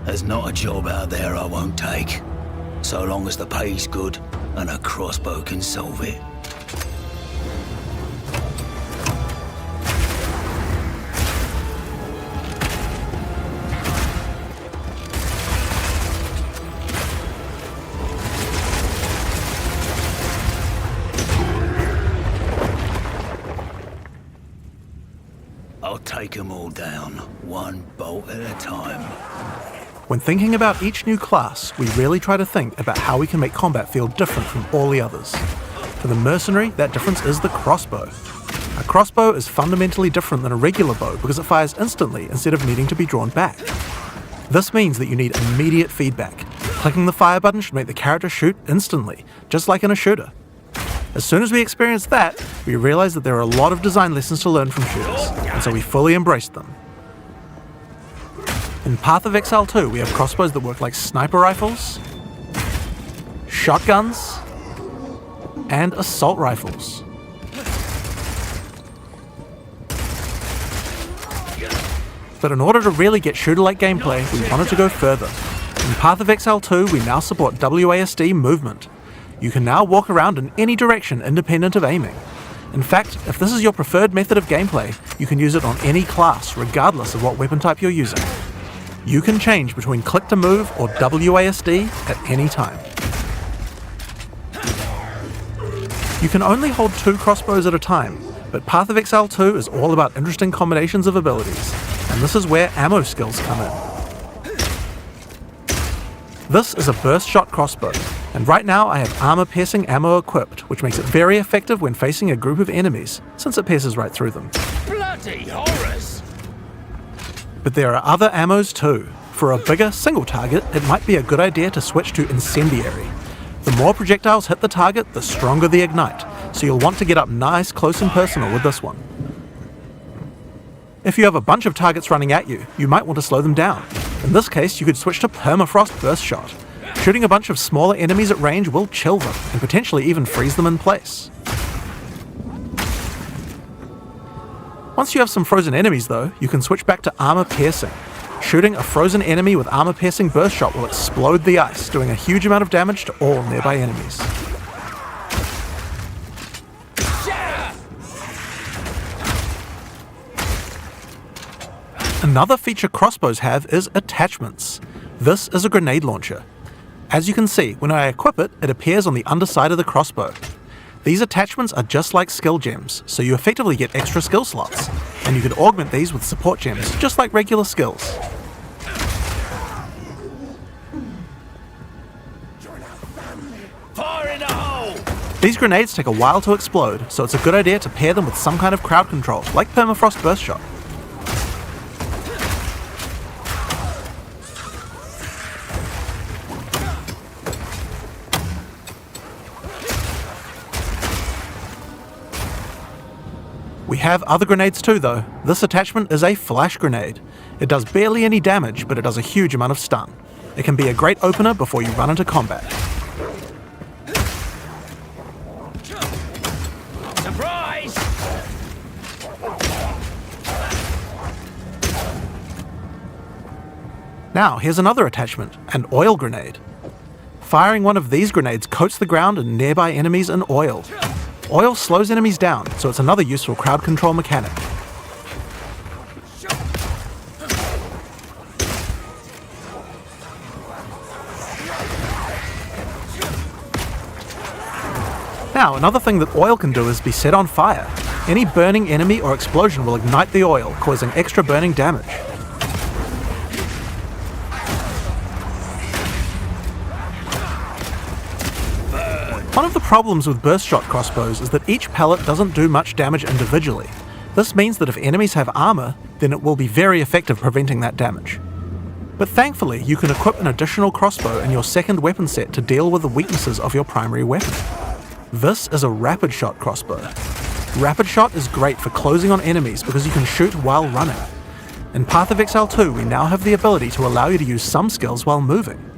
There's not a job out there I won't take, so long as the pay's good and a crossbow can solve it. I'll take them all down, one bolt at a time. When thinking about each new class, we really try to think about how we can make combat feel different from all the others. For the mercenary, that difference is the crossbow. A crossbow is fundamentally different than a regular bow because it fires instantly instead of needing to be drawn back. This means that you need immediate feedback. Clicking the fire button should make the character shoot instantly, just like in a shooter. As soon as we experienced that, we realized that there are a lot of design lessons to learn from shooters, and so we fully embraced them. In Path of Exile 2, we have crossbows that work like sniper rifles, shotguns, and assault rifles. But in order to really get shooter-like gameplay, we wanted to go further. In Path of Exile 2, we now support WASD movement. You can now walk around in any direction independent of aiming. In fact, if this is your preferred method of gameplay, you can use it on any class, regardless of what weapon type you're using. You can change between click to move or WASD at any time. You can only hold 2 crossbows at a time, but Path of Exile 2 is all about interesting combinations of abilities, and this is where ammo skills come in. This is a burst shot crossbow, and right now I have armor-piercing ammo equipped, which makes it very effective when facing a group of enemies, since it pierces right through them. Bloody horrors! But there are other ammos too. For a bigger, single target, it might be a good idea to switch to Incendiary. The more projectiles hit the target, the stronger the ignite, so you'll want to get up nice, close and personal with this one. If you have a bunch of targets running at you, you might want to slow them down. In this case, you could switch to Permafrost Burst Shot. Shooting a bunch of smaller enemies at range will chill them, and potentially even freeze them in place. Once you have some frozen enemies though, you can switch back to Armor Piercing. Shooting a frozen enemy with Armor Piercing Burst Shot will explode the ice, doing a huge amount of damage to all nearby enemies. Another feature crossbows have is attachments. This is a grenade launcher. As you can see, when I equip it, it appears on the underside of the crossbow. These attachments are just like skill gems, so you effectively get extra skill slots, and you can augment these with support gems, just like regular skills. Fire in the hole! These grenades take a while to explode, so it's a good idea to pair them with some kind of crowd control, like Permafrost Burst Shot. We have other grenades too though. This attachment is a flash grenade. It does barely any damage, but it does a huge amount of stun. It can be a great opener before you run into combat. Surprise! Now here's another attachment, an oil grenade. Firing one of these grenades coats the ground and nearby enemies in oil. Oil slows enemies down, so it's another useful crowd control mechanic. Now, another thing that oil can do is be set on fire. Any burning enemy or explosion will ignite the oil, causing extra burning damage. One of the problems with burst shot crossbows is that each pellet doesn't do much damage individually. This means that if enemies have armor, then it will be very effective preventing that damage. But thankfully, you can equip an additional crossbow in your second weapon set to deal with the weaknesses of your primary weapon. This is a rapid shot crossbow. Rapid shot is great for closing on enemies because you can shoot while running. In Path of Exile 2, we now have the ability to allow you to use some skills while moving.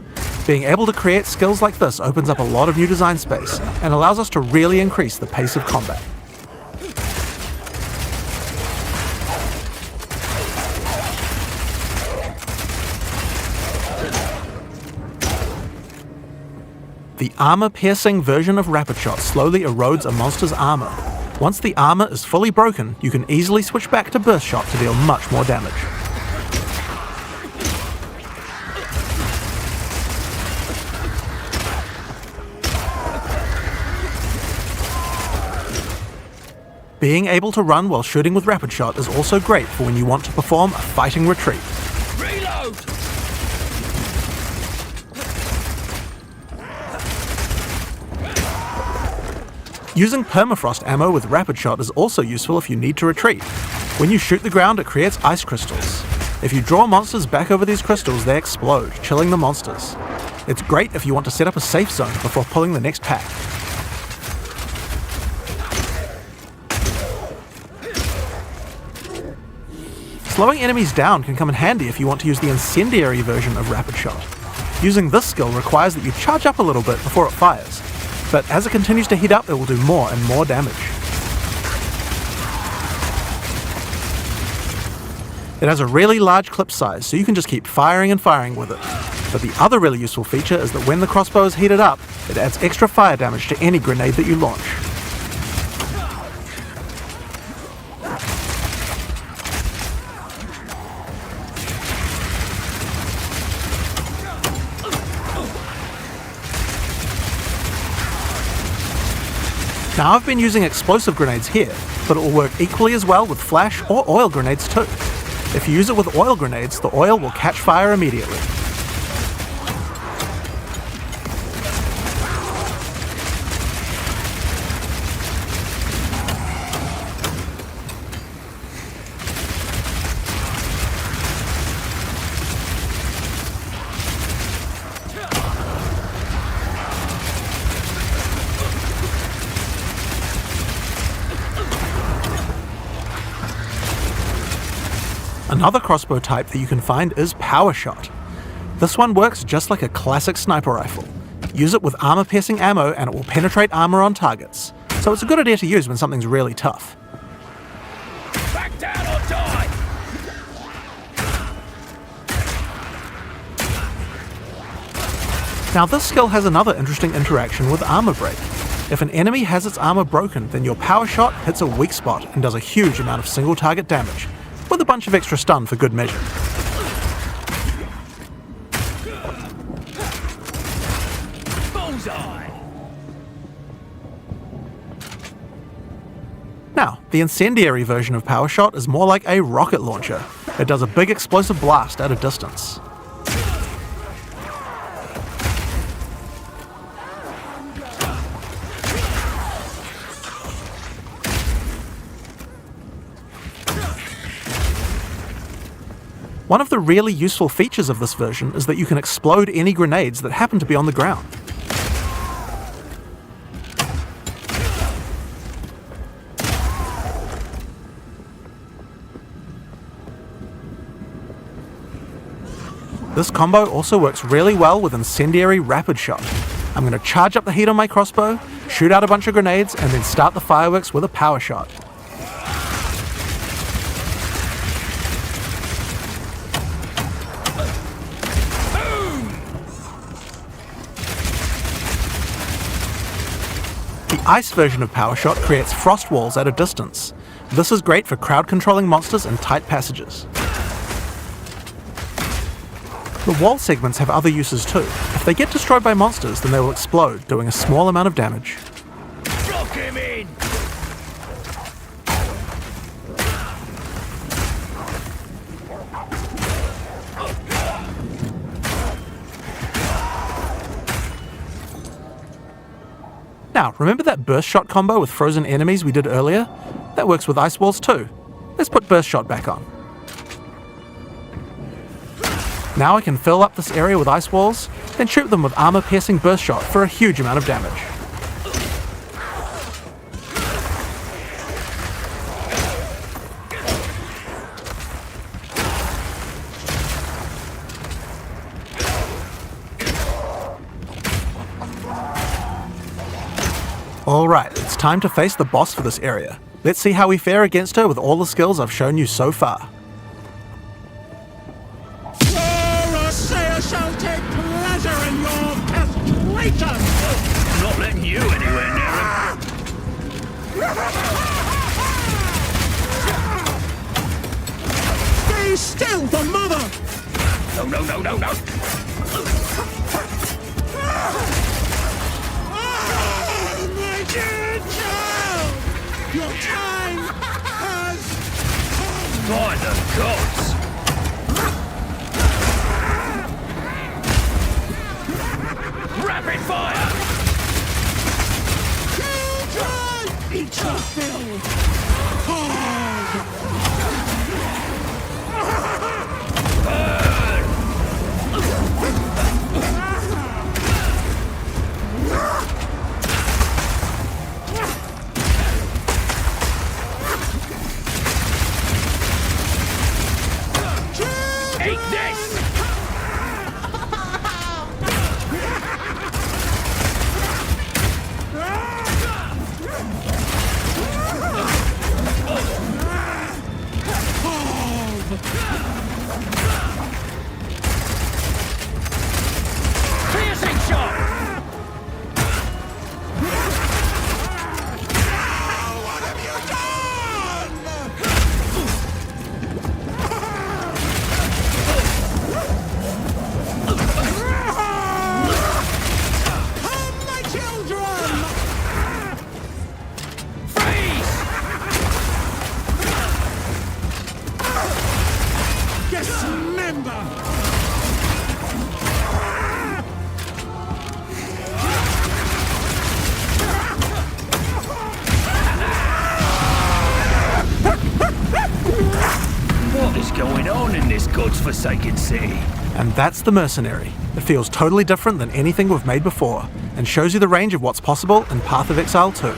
Being able to create skills like this opens up a lot of new design space and allows us to really increase the pace of combat. The armor-piercing version of Rapid Shot slowly erodes a monster's armor. Once the armor is fully broken, you can easily switch back to Burst Shot to deal much more damage. Being able to run while shooting with Rapid Shot is also great for when you want to perform a fighting retreat. Reload! Using permafrost ammo with Rapid Shot is also useful if you need to retreat. When you shoot the ground, it creates ice crystals. If you draw monsters back over these crystals, they explode, chilling the monsters. It's great if you want to set up a safe zone before pulling the next pack. Slowing enemies down can come in handy if you want to use the incendiary version of Rapid Shot. Using this skill requires that you charge up a little bit before it fires, but as it continues to heat up, it will do more and more damage. It has a really large clip size, so you can just keep firing and firing with it. But the other really useful feature is that when the crossbow is heated up, it adds extra fire damage to any grenade that you launch. Now I've been using explosive grenades here, but it will work equally as well with flash or oil grenades too. If you use it with oil grenades, the oil will catch fire immediately. Another crossbow type that you can find is Power Shot. This one works just like a classic sniper rifle. Use it with armor-piercing ammo and it will penetrate armor on targets, so it's a good idea to use when something's really tough. Back down or die! Now this skill has another interesting interaction with Armor Break. If an enemy has its armor broken, then your Power Shot hits a weak spot and does a huge amount of single target damage, with a bunch of extra stun for good measure. Bullseye! Now, the incendiary version of Power Shot is more like a rocket launcher. It does a big explosive blast at a distance. One of the really useful features of this version is that you can explode any grenades that happen to be on the ground. This combo also works really well with Incendiary Rapid Shot. I'm going to charge up the heat on my crossbow, shoot out a bunch of grenades, and then start the fireworks with a Power Shot. The ice version of Power Shot creates frost walls at a distance. This is great for crowd controlling monsters in tight passages. The wall segments have other uses too. If they get destroyed by monsters, then they will explode, doing a small amount of damage. Block him in! Now, remember that Burst Shot combo with frozen enemies we did earlier? That works with ice walls too. Let's put Burst Shot back on. Now I can fill up this area with ice walls, then shoot them with armor-piercing Burst Shot for a huge amount of damage. Alright, it's time to face the boss for this area. Let's see how we fare against her with all the skills I've shown you so far. Shall take pleasure in your Satan! I'm not letting you anywhere near him. Stay still, the mother! No, no, no, no, no. Oh, my dear child! Your time has By the gods. Rapid fire! children! Eat your fill! Hard! Eat this! Piercing shot! What have you done? Come, my children! Freeze! Dismember! What is going on in this god's-forsaken city? And that's the Mercenary. It feels totally different than anything we've made before, and shows you the range of what's possible in Path of Exile 2.